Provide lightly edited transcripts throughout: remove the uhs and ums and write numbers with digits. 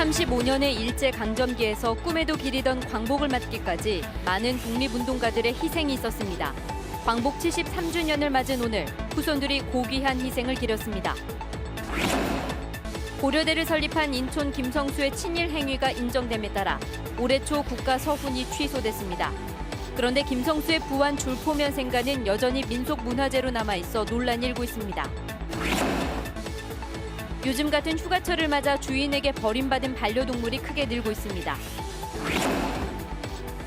35년의 일제강점기에서 꿈에도 기리던 광복을 맞기까지 많은 독립운동가들의 희생이 있었습니다. 광복 73주년을 맞은 오늘 후손들이 고귀한 희생을 기렸습니다. 고려대를 설립한 인촌 김성수의 친일 행위가 인정됨에 따라 올해 초 국가 서훈이 취소됐습니다. 그런데 김성수의 부안 줄포면 생가는 여전히 민속문화재로 남아있어 논란이 일고 있습니다. 요즘 같은 휴가철을 맞아 주인에게 버림받은 반려동물이 크게 늘고 있습니다.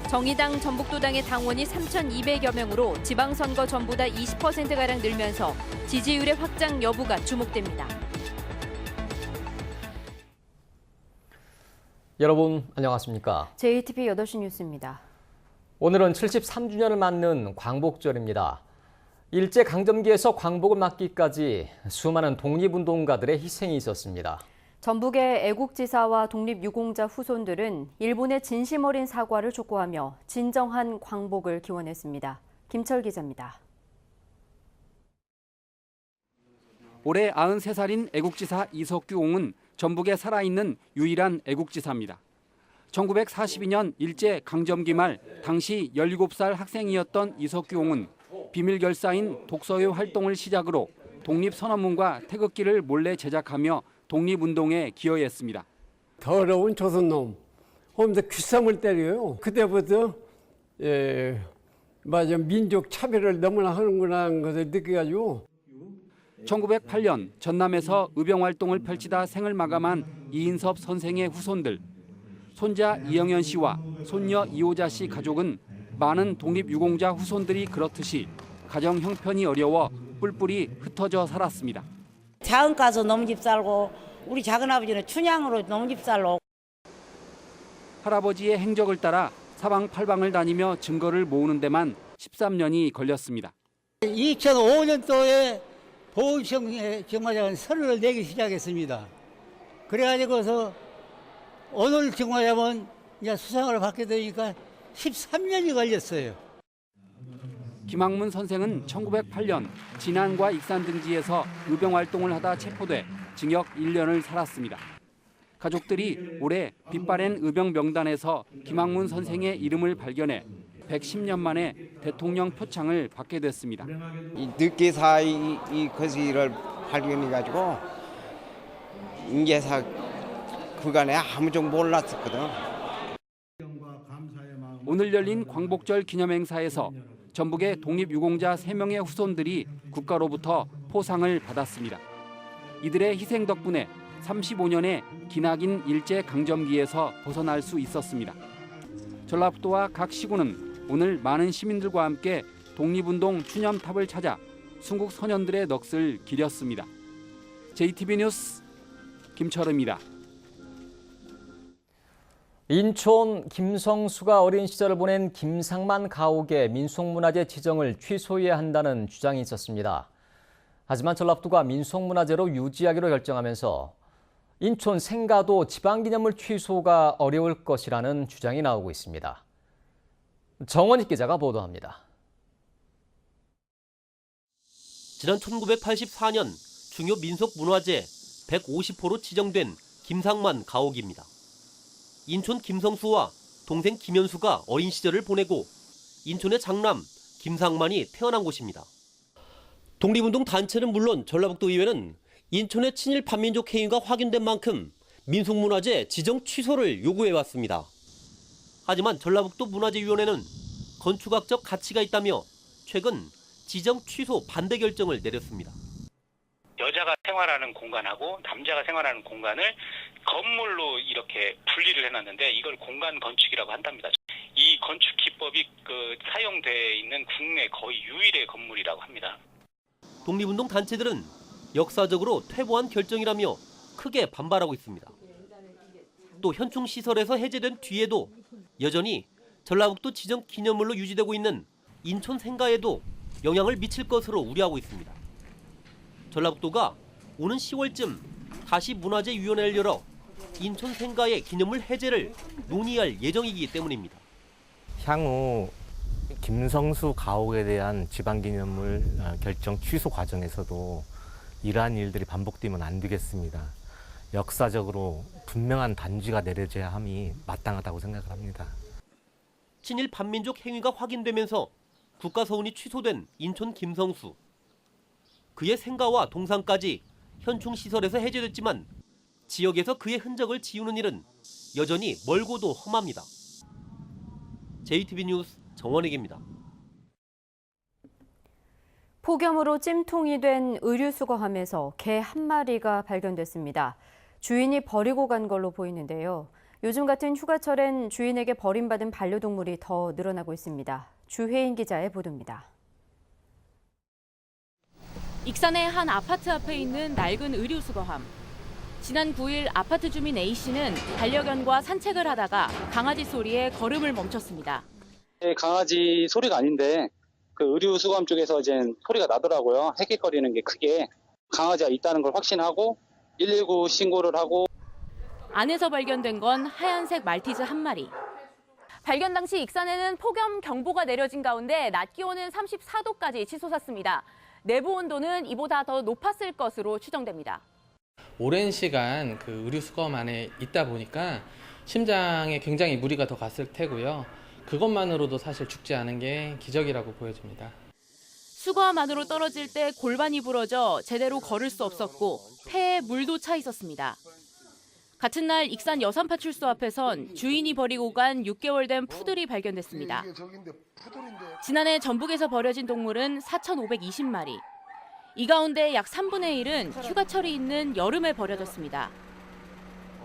정의당 전북도당의 당원이 3,200여 명으로 지방선거 전보다 20%가량 늘면서 지지율의 확장 여부가 주목됩니다. 여러분 안녕하십니까? JTBC 8시 뉴스입니다. 오늘은 73주년을 맞는 광복절입니다. 일제강점기에서 광복을 맞기까지 수많은 독립운동가들의 희생이 있었습니다. 전북의 애국지사와 독립유공자 후손들은 일본의 진심 어린 사과를 촉구하며 진정한 광복을 기원했습니다. 김철 기자입니다. 올해 93살인 애국지사 이석규옹은 전북에 살아있는 유일한 애국지사입니다. 1942년 일제강점기 말 당시 17살 학생이었던 이석규옹은 비밀결사인 독서회 활동을 시작으로 독립선언문과 태극기를 몰래 제작하며 독립운동에 기여했습니다. 더러운 조선놈 하면서 귀쌈을 때려요. 그때부터 맞아 민족 차별을 너무나 하는구나 하는 것을 느껴가지고 1908년 전남에서 의병활동을 펼치다 생을 마감한 이인섭 선생의 후손들. 손자 이영현 씨와 손녀 이호자 씨 가족은 많은 독립유공자 후손들이 그렇듯이 가정 형편이 어려워 뿔뿔이 흩어져 살았습니다. 자은 가서 농집 살고 우리 작은아버지는 춘향으로 농집 살고. 할아버지의 행적을 따라 사방팔방을 다니며 증거를 모으는 데만 13년이 걸렸습니다. 2005년도에 보훈청에 서류를 내기 시작했습니다. 그래가지고서 오늘 정말하면 이제 수상을 받게 되니까 13년이 걸렸어요. 김학문 선생은 1908년 진안과 익산 등지에서 의병활동을 하다 체포돼 징역 1년을 살았습니다. 가족들이 올해 빛바랜 의병 명단에서 김학문 선생의 이름을 발견해 110년 만에 대통령 표창을 받게 됐습니다. 늑기사 이 거시를 발견해가지고 인계사 그간에 아무 좀 몰랐었거든. 오늘 열린 광복절 기념행사에서 전북의 독립유공자 3명의 후손들이 국가로부터 포상을 받았습니다. 이들의 희생 덕분에 35년의 기나긴 일제강점기에서 벗어날 수 있었습니다. 전라북도와 각 시군은 오늘 많은 시민들과 함께 독립운동 추념탑을 찾아 순국 선현들의 넋을 기렸습니다. JTBC 뉴스 김철우입니다. 인촌 김성수가 어린 시절을 보낸 김상만 가옥의 민속문화재 지정을 취소해야 한다는 주장이 있었습니다. 하지만 전라북도가 민속문화재로 유지하기로 결정하면서 인촌 생가도 지방기념물 취소가 어려울 것이라는 주장이 나오고 있습니다. 정원익 기자가 보도합니다. 지난 1984년 중요 민속문화재 150호로 지정된 김상만 가옥입니다. 인촌 김성수와 동생 김현수가 어린 시절을 보내고 인촌의 장남 김상만이 태어난 곳입니다. 독립운동 단체는 물론 전라북도 의회는 인촌의 친일 반민족 행위가 확인된 만큼 민속문화재 지정 취소를 요구해왔습니다. 하지만 전라북도 문화재위원회는 건축학적 가치가 있다며 최근 지정 취소 반대 결정을 내렸습니다. 여자가 생활하는 공간하고 남자가 생활하는 공간을 건물로 이렇게 분리를 해놨는데 이걸 공간 건축이라고 한답니다. 이 건축 기법이 사용돼 있는 국내 거의 유일의 건물이라고 합니다. 독립운동 단체들은 역사적으로 퇴보한 결정이라며 크게 반발하고 있습니다. 또 현충 시설에서 해제된 뒤에도 여전히 전라북도 지정 기념물로 유지되고 있는 인촌 생가에도 영향을 미칠 것으로 우려하고 있습니다. 전라북도가 오는 10월쯤 다시 문화재위원회를 열어 인촌 생가의 기념물 해제를 논의할 예정이기 때문입니다. 향후 김성수 가옥에 대한 지방기념물 결정 취소 과정에서도 이러한 일들이 반복되면 안 되겠습니다. 역사적으로 분명한 단죄가 내려져야 함이 마땅하다고 생각을 합니다. 친일 반민족 행위가 확인되면서 국가서훈이 취소된 인천 김성수. 그의 생가와 동상까지 현충시설에서 해제됐지만 지역에서 그의 흔적을 지우는 일은 여전히 멀고도 험합니다. JTB 뉴스 정원익입니다. 폭염으로 찜통이 된 의류수거함에서 개 한 마리가 발견됐습니다. 주인이 버리고 간 걸로 보이는데요. 요즘 같은 휴가철엔 주인에게 버림받은 반려동물이 더 늘어나고 있습니다. 주혜인 기자의 보도입니다. 익산의 한 아파트 앞에 있는 낡은 의류수거함. 지난 9일 아파트 주민 A씨는 반려견과 산책을 하다가 강아지 소리에 걸음을 멈췄습니다. 강아지 소리가 아닌데 그 의류 수거함 쪽에서 이제 소리가 나더라고요. 헥헥거리는 게 크게. 강아지가 있다는 걸 확신하고 119 신고를 하고. 안에서 발견된 건 하얀색 말티즈 한 마리. 발견 당시 익산에는 폭염 경보가 내려진 가운데 낮 기온은 34도까지 치솟았습니다. 내부 온도는 이보다 더 높았을 것으로 추정됩니다. 오랜 시간 그 의류 수거함 안에 있다 보니까 심장에 굉장히 무리가 더 갔을 테고요. 그것만으로도 사실 죽지 않은 게 기적이라고 보여집니다. 수거함 안으로 떨어질 때 골반이 부러져 제대로 걸을 수 없었고 폐에 물도 차 있었습니다. 같은 날 익산 여산파출소 앞에선 주인이 버리고 간 6개월 된 푸들이 발견됐습니다. 지난해 전북에서 버려진 동물은 4,520마리. 이 가운데 약 3분의 1은 휴가철이 있는 여름에 버려졌습니다.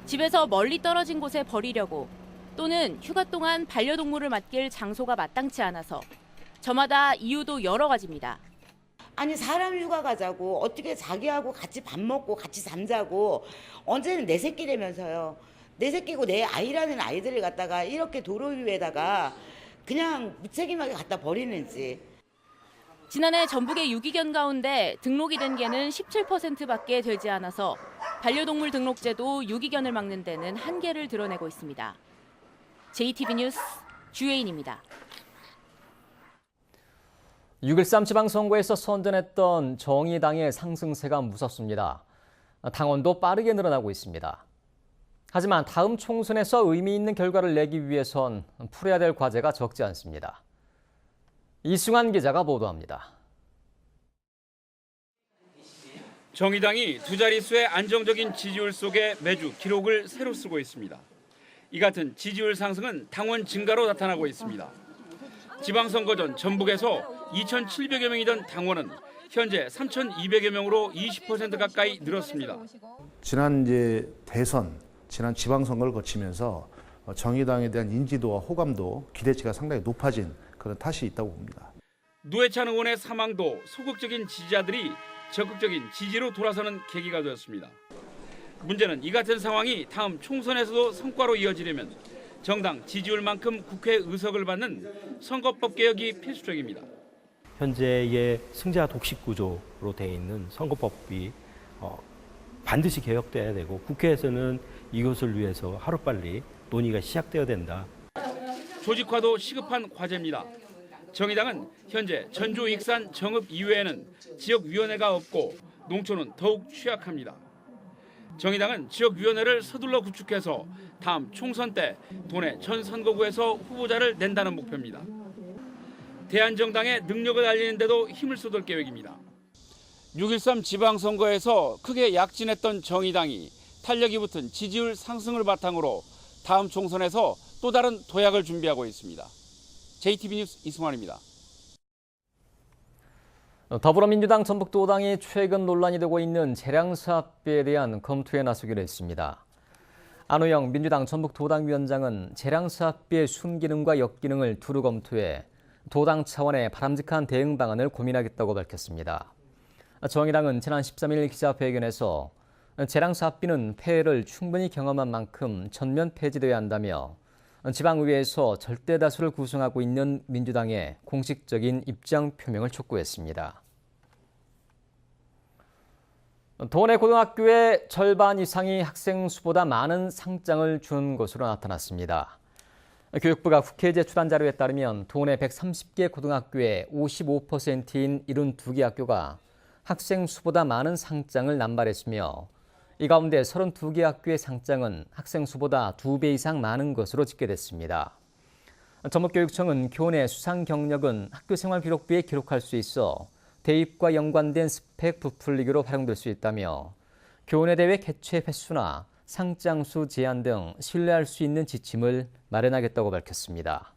집에서 멀리 떨어진 곳에 버리려고 또는 휴가 동안 반려동물을 맡길 장소가 마땅치 않아서 저마다 이유도 여러 가지입니다. 아니 사람 휴가 가자고 어떻게 자기하고 같이 밥 먹고 같이 잠자고 언제는 내 새끼라면서요. 내 새끼고 내 아이라는 아이들을 갖다가 이렇게 도로 위에다가 그냥 무책임하게 갖다 버리는지. 지난해 전북의 유기견 가운데 등록이 된 개는 17%밖에 되지 않아서 반려동물 등록제도 유기견을 막는 데는 한계를 드러내고 있습니다. JTB 뉴스 주혜인입니다. 6.13 지방선거에서 선전했던 정의당의 상승세가 무섭습니다. 당원도 빠르게 늘어나고 있습니다. 하지만 다음 총선에서 의미 있는 결과를 내기 위해선 풀어야 될 과제가 적지 않습니다. 이승환 기자가 보도합니다. 정의당이 두 자릿수의 안정적인 지지율 속에 매주 기록을 새로 쓰고 있습니다. 이 같은 지지율 상승은 당원 증가로 나타나고 있습니다. 지방선거 전 전북에서 2,700여 명이던 당원은 현재 3,200여 명으로 20% 가까이 늘었습니다. 지난 대선, 지난 지방선거를 거치면서 정의당에 대한 인지도와 호감도, 기대치가 상당히 높아진 그런 탓이 있다고 봅니다. 노회찬 의원의 사망도 소극적인 지지자들이 적극적인 지지로 돌아서는 계기가 되었습니다. 문제는 이 같은 상황이 다음 총선에서도 성과로 이어지려면 정당 지지율만큼 국회 의석을 받는 선거법 개혁이 필수적입니다. 현재의 승자 독식 구조로 되어 있는 선거법이 반드시 개혁돼야 되고 국회에서는 이것을 위해서 하루빨리 논의가 시작되어야 된다. 조직화도 시급한 과제입니다. 정의당은 현재 전주 익산 정읍 이외에는 지역위원회가 없고 농촌은 더욱 취약합니다. 정의당은 지역위원회를 서둘러 구축해서 다음 총선 때 도내 전 선거구에서 후보자를 낸다는 목표입니다. 대한정당의 능력을 알리는 데도 힘을 쏟을 계획입니다. 6.13 지방선거에서 크게 약진했던 정의당이 탄력이 붙은 지지율 상승을 바탕으로 다음 총선에서 또 다른 도약을 준비하고 있습니다. JTB 뉴스 이승환입니다. 더불어민주당 전북도당이 최근 논란이 되고 있는 재량사업비에 대한 검토에 나서기로 했습니다. 안호영 민주당 전북도당위원장은 재량사업비의 순기능과 역기능을 두루 검토해 도당 차원의 바람직한 대응 방안을 고민하겠다고 밝혔습니다. 정의당은 지난 13일 기자회견에서 재량사업비는 폐해를 충분히 경험한 만큼 전면 폐지돼야 한다며 지방의회에서 절대 다수를 구성하고 있는 민주당의 공식적인 입장 표명을 촉구했습니다. 도내 고등학교의 절반 이상이 학생 수보다 많은 상장을 준 것으로 나타났습니다. 교육부가 국회에 제출한 자료에 따르면 도내 130개 고등학교의 55%인 72개 학교가 학생 수보다 많은 상장을 남발했으며 이 가운데 32개 학교의 상장은 학생 수보다 2배 이상 많은 것으로 집계됐습니다. 전북교육청은 교내 수상 경력은 학교생활 기록부에 기록할 수 있어 대입과 연관된 스펙 부풀리기로 활용될 수 있다며 교내 대회 개최 횟수나 상장수 제한 등 신뢰할 수 있는 지침을 마련하겠다고 밝혔습니다.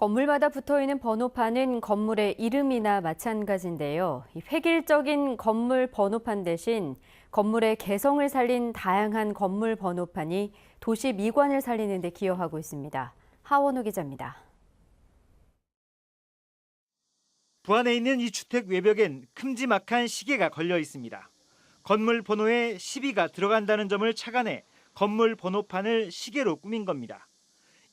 건물마다 붙어있는 번호판은 건물의 이름이나 마찬가지인데요. 획일적인 건물 번호판 대신 건물의 개성을 살린 다양한 건물 번호판이 도시 미관을 살리는 데 기여하고 있습니다. 하원호 기자입니다. 부안에 있는 이 주택 외벽엔 큼지막한 시계가 걸려 있습니다. 건물 번호에 12가 들어간다는 점을 착안해 건물 번호판을 시계로 꾸민 겁니다.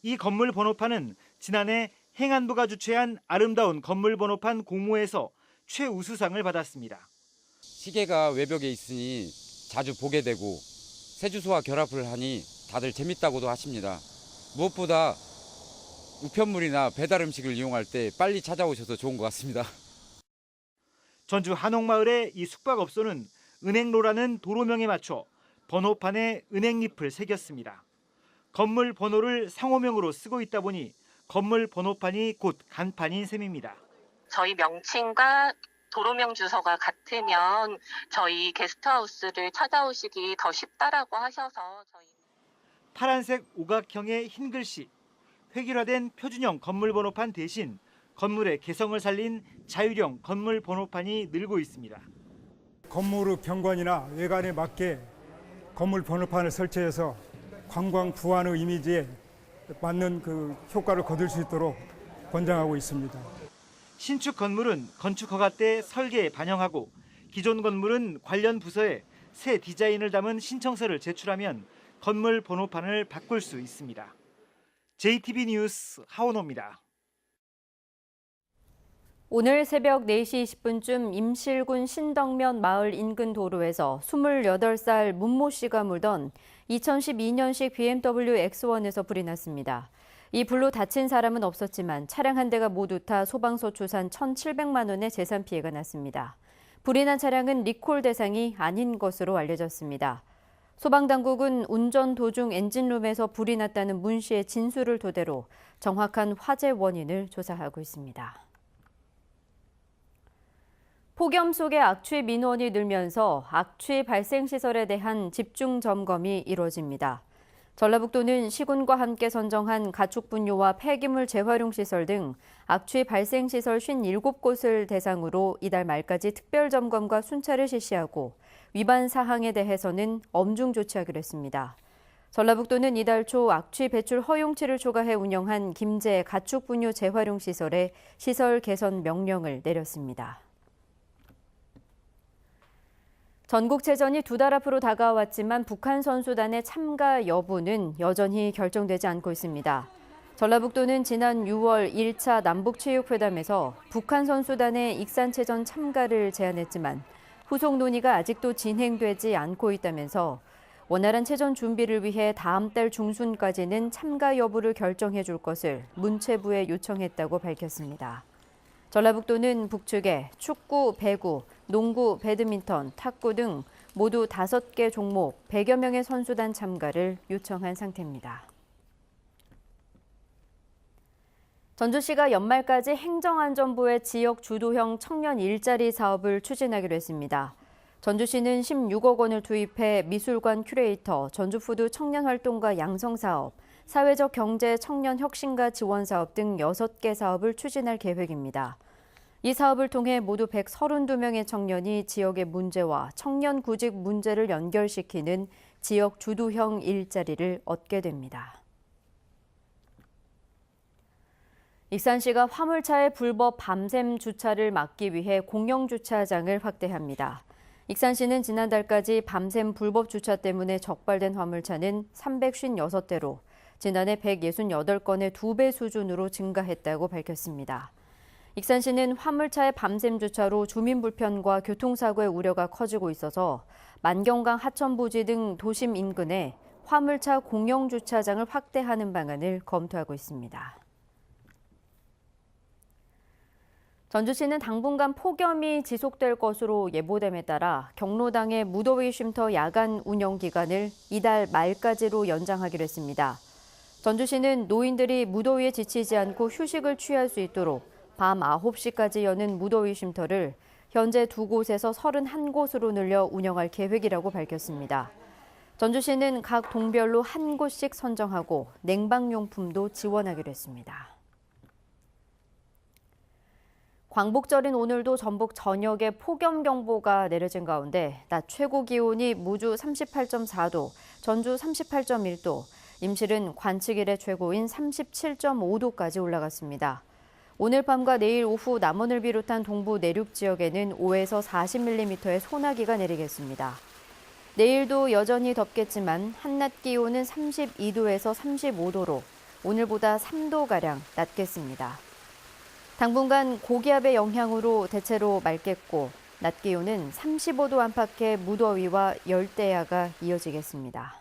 이 건물 번호판은 지난해 행안부가 주최한 아름다운 건물 번호판 공모에서 최우수상을 받았습니다. 시계가 외벽에 있으니 자주 보게 되고 새 주소와 결합을 하니 다들 재밌다고도 하십니다. 무엇보다 우편물이나 배달 음식을 이용할 때 빨리 찾아오셔서 좋은 것 같습니다. 전주 한옥마을의 이 숙박업소는 은행로라는 도로명에 맞춰 번호판에 은행잎을 새겼습니다. 건물 번호를 상호명으로 쓰고 있다 보니 건물 번호판이 곧 간판인 셈입니다. 저희 명칭과 도로명 주소가 같으면 저희 게스트하우스를 찾아오시기 더 쉽다라고 하셔서 파란색 오각형의 흰 글씨, 획일화된 표준형 건물 번호판 대신 건물의 개성을 살린 자율형 건물 번호판이 늘고 있습니다. 건물의 경관이나 외관에 맞게 건물 번호판을 설치해서 관광 부안의 이미지에 맞는 그 효과를 거둘 수 있도록 권장하고 있습니다. 신축 건물은 건축 허가 때 설계에 반영하고 기존 건물은 관련 부서에 새 디자인을 담은 신청서를 제출하면 건물 번호판을 바꿀 수 있습니다. JTB 뉴스 하원호입니다. 오늘 새벽 4시 20분쯤 임실군 신덕면 마을 인근 도로에서 28살 문모 씨가 몰던 2012년식 BMW X1에서 불이 났습니다. 이 불로 다친 사람은 없었지만 차량 한 대가 모두 타 소방서 추산 1,700만 원의 재산 피해가 났습니다. 불이 난 차량은 리콜 대상이 아닌 것으로 알려졌습니다. 소방당국은 운전 도중 엔진룸에서 불이 났다는 문 씨의 진술을 토대로 정확한 화재 원인을 조사하고 있습니다. 폭염 속에 악취 민원이 늘면서 악취 발생 시설에 대한 집중 점검이 이루어집니다. 전라북도는 시군과 함께 선정한 가축 분뇨와 폐기물 재활용 시설 등 악취 발생 시설 57곳을 대상으로 이달 말까지 특별 점검과 순찰을 실시하고 위반 사항에 대해서는 엄중 조치하기로 했습니다. 전라북도는 이달 초 악취 배출 허용치를 초과해 운영한 김제 가축 분뇨 재활용 시설에 시설 개선 명령을 내렸습니다. 전국체전이 2달 앞으로 다가왔지만 북한 선수단의 참가 여부는 여전히 결정되지 않고 있습니다. 전라북도는 지난 6월 1차 남북체육회담에서 북한 선수단의 익산체전 참가를 제안했지만 후속 논의가 아직도 진행되지 않고 있다면서 원활한 체전 준비를 위해 다음 달 중순까지는 참가 여부를 결정해 줄 것을 문체부에 요청했다고 밝혔습니다. 전라북도는 북측에 축구, 배구, 농구, 배드민턴, 탁구 등 모두 5개 종목 100여 명의 선수단 참가를 요청한 상태입니다. 전주시가 연말까지 행정안전부의 지역 주도형 청년 일자리 사업을 추진하기로 했습니다. 전주시는 16억 원을 투입해 미술관 큐레이터, 전주푸드 청년활동가 양성사업, 사회적 경제 청년 혁신가 지원 사업 등 6개 사업을 추진할 계획입니다. 이 사업을 통해 모두 132명의 청년이 지역의 문제와 청년 구직 문제를 연결시키는 지역 주도형 일자리를 얻게 됩니다. 익산시가 화물차의 불법 밤샘 주차를 막기 위해 공영주차장을 확대합니다. 익산시는 지난달까지 밤샘 불법 주차 때문에 적발된 화물차는 356대로 지난해 168건의 2배 수준으로 증가했다고 밝혔습니다. 익산시는 화물차의 밤샘 주차로 주민 불편과 교통사고의 우려가 커지고 있어서 만경강 하천부지 등 도심 인근에 화물차 공영주차장을 확대하는 방안을 검토하고 있습니다. 전주시는 당분간 폭염이 지속될 것으로 예보됨에 따라 경로당의 무더위 쉼터 야간 운영 기간을 이달 말까지로 연장하기로 했습니다. 전주시는 노인들이 무더위에 지치지 않고 휴식을 취할 수 있도록 밤 9시까지 여는 무더위 쉼터를 현재 2곳에서 31곳으로 늘려 운영할 계획이라고 밝혔습니다. 전주시는 각 동별로 한 곳씩 선정하고 냉방용품도 지원하기로 했습니다. 광복절인 오늘도 전북 전역에 폭염경보가 내려진 가운데 낮 최고 기온이 무주 38.4도, 전주 38.1도, 임실은 관측 이래 최고인 37.5도까지 올라갔습니다. 오늘 밤과 내일 오후 남원을 비롯한 동부 내륙 지역에는 5에서 40mm의 소나기가 내리겠습니다. 내일도 여전히 덥겠지만 한낮 기온은 32도에서 35도로 오늘보다 3도가량 낮겠습니다. 당분간 고기압의 영향으로 대체로 맑겠고 낮 기온은 35도 안팎의 무더위와 열대야가 이어지겠습니다.